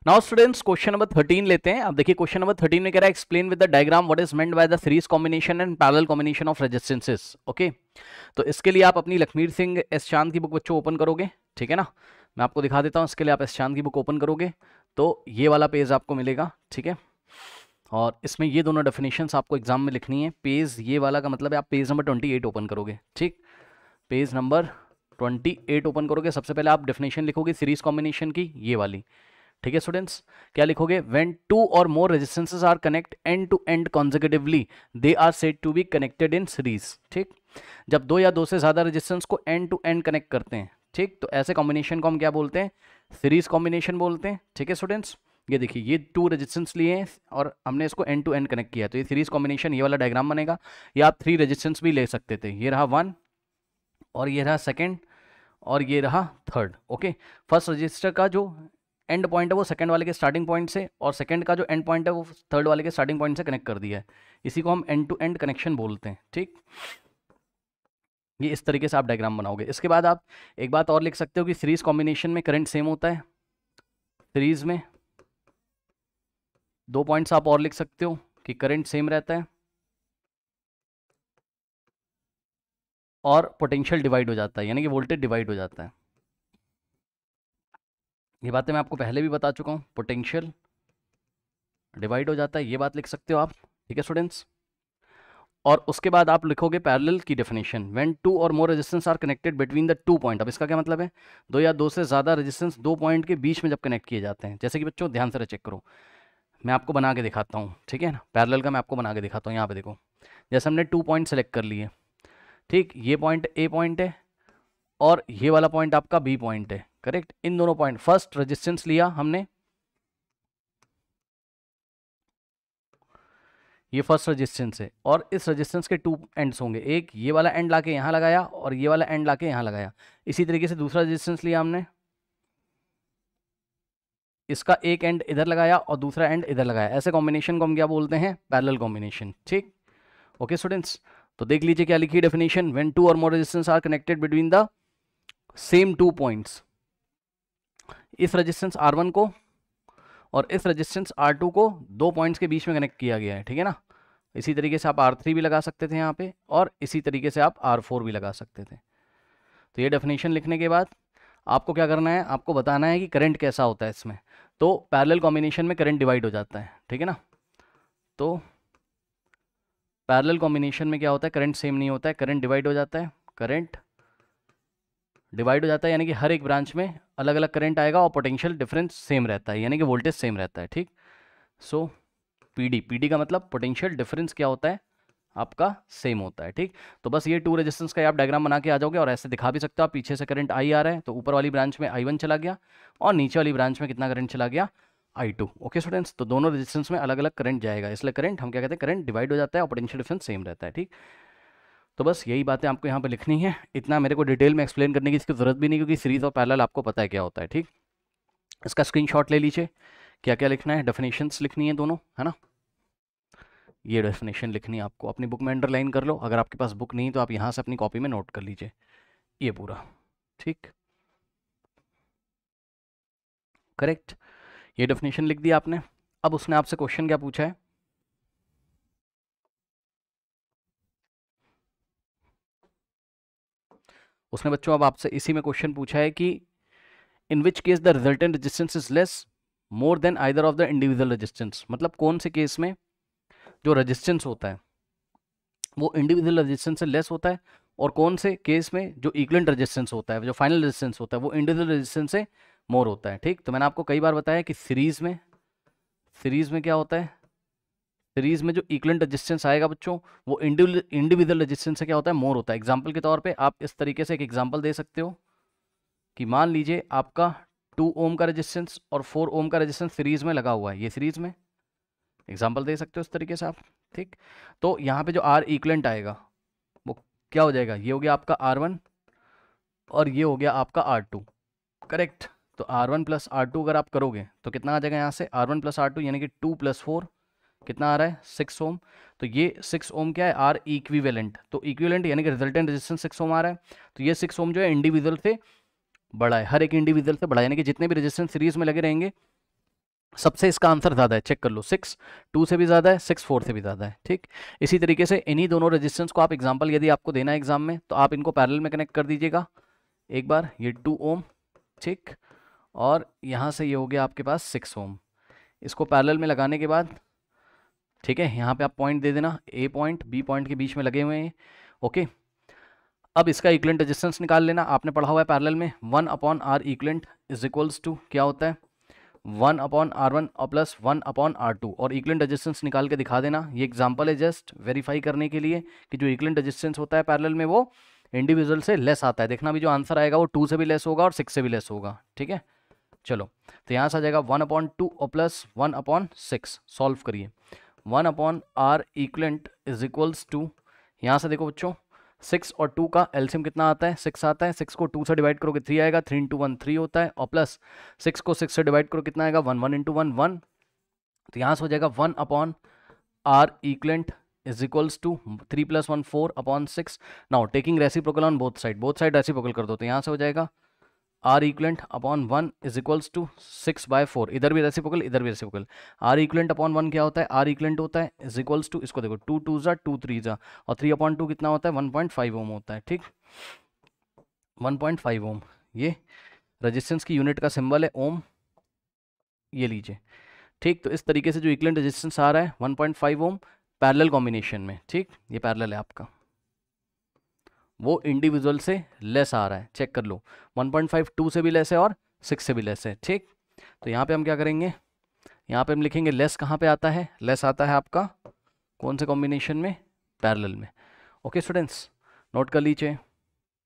Now students question number 13 लेते हैं। अब देखिए क्वेश्चन नंबर 13 में कह रहा है explain with the diagram what is meant by the series combination and parallel combination of resistances. Okay, तो इसके लिए आप अपनी लखमीर सिंह एस चांद की बुक बच्चों ओपन करोगे, ठीक है ना। मैं आपको दिखा देता हूँ, इसके लिए आप एस चांद की बुक ओपन करोगे तो ये वाला पेज आपको मिलेगा, ठीक है। और इसमें ये दोनों डेफिनेशंस आपको एग्जाम में लिखनी है। पेज ये वाला का मतलब है आप पेज नंबर 28 ओपन करोगे, ठीक। पेज नंबर 28 ओपन करोगे, सबसे पहले आप डेफिनेशन लिखोगे सीरीज कॉम्बिनेशन की, ये वाली, ठीक है स्टूडेंट्स। क्या लिखोगे? When two or more resistances are connect end to end consecutively they are said to be connected in series, ठीक। जब दो या दो से ज्यादा रेजिस्टेंस को एंड टू एंड कनेक्ट करते हैं, ठीक, तो ऐसे कॉम्बिनेशन को हम क्या बोलते हैं? सीरीज कॉम्बिनेशन बोलते हैं, ठीक है स्टूडेंट्स। ये देखिए, ये टू रेजिस्टेंस लिए हैं और हमने इसको एंड टू एंड कनेक्ट किया, तो ये सीरीज कॉम्बिनेशन, ये वाला डायग्राम बनेगा। या आप थ्री रेजिस्टेंस भी ले सकते थे, ये रहा वन और ये रहा सेकेंड और ये रहा थर्ड। ओके, फर्स्ट रजिस्टर का जो एंड पॉइंट है वो सेकंड वाले के स्टार्टिंग पॉइंट से, और सेकंड का जो एंड पॉइंट है वो थर्ड वाले के स्टार्टिंग पॉइंट से कनेक्ट कर दिया है। इसी को हम एंड टू एंड कनेक्शन बोलते हैं, ठीक। ये इस तरीके से आप डायग्राम बनाओगे। इसके बाद आप एक बात और लिख सकते हो कि सीरीज कॉम्बिनेशन में करंट सेम होता है। सीरीज में दो पॉइंट्स आप और लिख सकते हो कि करंट सेम रहता है और पोटेंशियल डिवाइड हो जाता है, यानी कि वोल्टेज डिवाइड हो जाता है। ये बातें मैं आपको पहले भी बता चुका हूँ, पोटेंशियल डिवाइड हो जाता है, ये बात लिख सकते हो आप, ठीक है स्टूडेंट्स। और उसके बाद आप लिखोगे पैरेलल की definition, when two or more resistance R connected between the two point. अब इसका क्या मतलब है? दो या दो से ज़्यादा रेजिस्टेंस दो पॉइंट के बीच में जब कनेक्ट किए जाते हैं, जैसे कि बच्चों ध्यान से चेक करो, मैं आपको बना के दिखाता हूँ, ठीक है ना। पैरेलल का मैं आपको बना के दिखाता हूँ। यहाँ पे देखो, जैसे हमने टू पॉइंट सेलेक्ट कर लिए, ठीक, ये पॉइंट ए पॉइंट है और ये वाला पॉइंट आपका बी पॉइंट है, करेक्ट। इन दोनों पॉइंट, फर्स्ट रेजिस्टेंस लिया हमने, ये फर्स्ट रेजिस्टेंस है और इस रेजिस्टेंस के टू एंड्स होंगे, एक ये वाला एंड लाके यहाँ लगाया और ये वाला एंड लाके यहाँ लगाया। इसी तरीके से दूसरा रेजिस्टेंस लिया हमने, इसका एक एंड इधर लगाया और दूसरा एंड इधर लगाया। ऐसे कॉम्बिनेशन को हम क्या बोलते हैं? पैरेलल कॉम्बिनेशन, ठीक। ओके स्टूडेंट्स, तो देख लीजिए क्या लिखी definition, when two or more resistance R connected between the same two points. इस रेजिस्टेंस R1 को और इस रेजिस्टेंस R2 को दो पॉइंट्स के बीच में कनेक्ट किया गया है, ठीक है ना। इसी तरीके से आप R3 भी लगा सकते थे यहाँ पे, और इसी तरीके से आप R4 भी लगा सकते थे। तो ये डेफिनेशन लिखने के बाद आपको क्या करना है? आपको बताना है कि करंट कैसा होता है इसमें। तो पैरेलल कॉम्बिनेशन में करंट डिवाइड हो जाता है, ठीक है ना। तो पैरेलल कॉम्बिनेशन में क्या होता है? करंट सेम नहीं होता है, करंट डिवाइड हो जाता है। करंट डिवाइड हो जाता है यानी कि हर एक ब्रांच में अलग अलग करंट आएगा और पोटेंशियल डिफरेंस सेम रहता है, यानी कि वोल्टेज सेम रहता है, ठीक। सो पीडी का मतलब पोटेंशियल डिफरेंस क्या होता है? आपका सेम होता है, ठीक। तो बस ये टू रेजिस्टेंस का आप डायग्राम बना के आ जाओगे और ऐसे दिखा भी सकते हो आप, पीछे से करंट आई आ रहा है तो ऊपर वाली ब्रांच में I1 चला गया और नीचे वाली ब्रांच में कितना करंट चला गया? I2। ओके स्टूडेंट्स, तो दोनों रेजिस्टेंस में अलग अलग करंट जाएगा, इसलिए करंट हम क्या कहते हैं? करंट डिवाइड हो जाता है और पोटेंशियल डिफरेंस सेम रहता है, ठीक। तो बस यही बातें आपको यहाँ पे लिखनी है, इतना मेरे को डिटेल में एक्सप्लेन करने की इसकी जरूरत भी नहीं, क्योंकि सीरीज और पैरेलल आपको पता है क्या होता है, ठीक। इसका स्क्रीनशॉट ले लीजिए, क्या क्या लिखना है, डेफिनेशंस लिखनी है दोनों, है ना। ये डेफिनेशन लिखनी है आपको, अपनी बुक में अंडरलाइन कर लो। अगर आपके पास बुक नहीं तो आप यहाँ से अपनी कॉपी में नोट कर लीजिए ये पूरा, ठीक। करेक्ट, ये डेफिनेशन लिख दिया आपने। अब उसने आपसे क्वेश्चन क्या पूछा है? उसने बच्चों अब आपसे इसी में क्वेश्चन पूछा है कि in which case the resultant resistance is less more than either of the individual resistance. मतलब कौन से केस में जो रेजिस्टेंस होता है वो इंडिविजुअल रेजिस्टेंस से लेस होता है, और कौन से केस में जो इक्विवेलेंट रेजिस्टेंस होता है, जो फाइनल रेजिस्टेंस होता है, वो इंडिविजुअल रेजिस्टेंस से मोर होता है, ठीक। तो मैंने आपको कई बार बताया कि सीरीज में क्या होता है? सीरीज में जो इक्विवेलेंट रेजिस्टेंस आएगा बच्चों वो इंडिविजुअल रेजिस्टेंस से क्या होता है? मोर होता है। एग्जांपल के तौर पे आप इस तरीके से एक एग्जांपल दे सकते हो कि मान लीजिए आपका 2 ओम का रेजिस्टेंस और 4 ओम का रेजिस्टेंस सीरीज में लगा हुआ है, ये सीरीज में एग्जांपल दे सकते हो इस तरीके से आप, ठीक। तो यहाँ पे जो आर इक्विवेलेंट आएगा वो क्या हो जाएगा? ये हो गया आपका R1 और ये हो गया आपका R2, करेक्ट। तो R1 प्लस R2 अगर आप करोगे तो कितना आ जाएगा? यहाँ से R1 प्लस R2 यानी कि 2 प्लस 4 कितना आ रहा है? 6 ओम। तो ये 6 ओम क्या है? Are equivalent. तो इक्विवेलेंट यानी कि रिजल्टेंट रेजिस्टेंस 6 ओम आ रहा है। तो ये 6 ओम जो है इंडिविजुअल से बड़ा है, हर एक इंडिविजुअल से बड़ा है, यानी कि जितने भी रेजिस्टेंस सीरीज में लगे रहेंगे सबसे इसका आंसर ज़्यादा है, चेक कर लो, 6 2 से भी ज़्यादा है, 6 4 से भी ज़्यादा है, ठीक। इसी तरीके से इन्हीं दोनों रेजिस्टेंस को आप एग्जांपल यदि आपको देना है एग्जाम में तो आप इनको पैरेलल में कनेक्ट कर दीजिएगा एक बार, ये 2 ओम, ठीक, और यहाँ से ये हो गया आपके पास 6 ओम। इसको पैरेलल में लगाने के बाद, ठीक है, यहाँ पे आप पॉइंट दे देना, ए पॉइंट बी पॉइंट के बीच में लगे हुए हैं, ओके। अब इसका इक्विवेलेंट रेजिस्टेंस निकाल लेना, आपने पढ़ा हुआ है पैरेलल में 1/R equivalent is equals to क्या होता है 1/R1 और प्लस 1/R2, और इक्विवेलेंट रेजिस्टेंस निकाल के दिखा देना। ये एग्जांपल है जस्ट वेरीफाई करने के लिए कि जो इक्विवेलेंट रेजिस्टेंस होता है पैरेलल में वो इंडिविजुअल से लेस आता है। देखना भी जो आंसर आएगा वो 2 से भी लेस होगा और 6 से भी लेस होगा, ठीक है। चलो तो यहाँ से आ जाएगा 1/2 और प्लस 1/6, सॉल्व करिए। 1/R equivalent is equals to, यहाँ से देखो बच्चों 6 और 2 का एलसीएम कितना आता है 6 आता है, 6 को 2 से डिवाइड करोगे 3 आएगा, 3 × 1 3 होता है, और प्लस 6 को 6 से डिवाइड करो कितना आएगा 1 1 × 1 1, तो यहाँ से हो जाएगा 1/R equivalent is equals to 3 + 1 4/6। Now taking reciprocal on both side reciprocal कर दो, तो यहाँ से हो जाएगा R equivalent upon 1 is equals to 6/4, इधर भी रेसिप्रोकल इधर भी रेसिप्रोकल। R इक्विवेलेंट अपॉन 1 क्या होता है, R इक्विवेलेंट होता है इज इक्वल्स टू, इसको देखो 2 2 ज़ा 2 3 ज़ा, और 3/2 कितना होता है 1.5 ओम होता है, ठीक, 1.5 ओम। ये रेजिस्टेंस की यूनिट का सिंबल है ओम, ये लीजिए, ठीक। तो इस तरीके से जो इक्विवेलेंट रेजिस्टेंस आ रहा है 1.5 ओम पैरेलल कॉम्बिनेशन में, ठीक, ये पैरेलल है आपका, वो इंडिविजुअल से लेस आ रहा है, चेक कर लो 1.5 2 से भी लेस है और 6 से भी लेस है, ठीक। तो यहाँ पे हम क्या करेंगे, यहाँ पे हम लिखेंगे लेस कहाँ पे आता है, लेस आता है आपका कौन से कॉम्बिनेशन में, पैरेलल में। ओके स्टूडेंट्स, नोट कर लीजिए।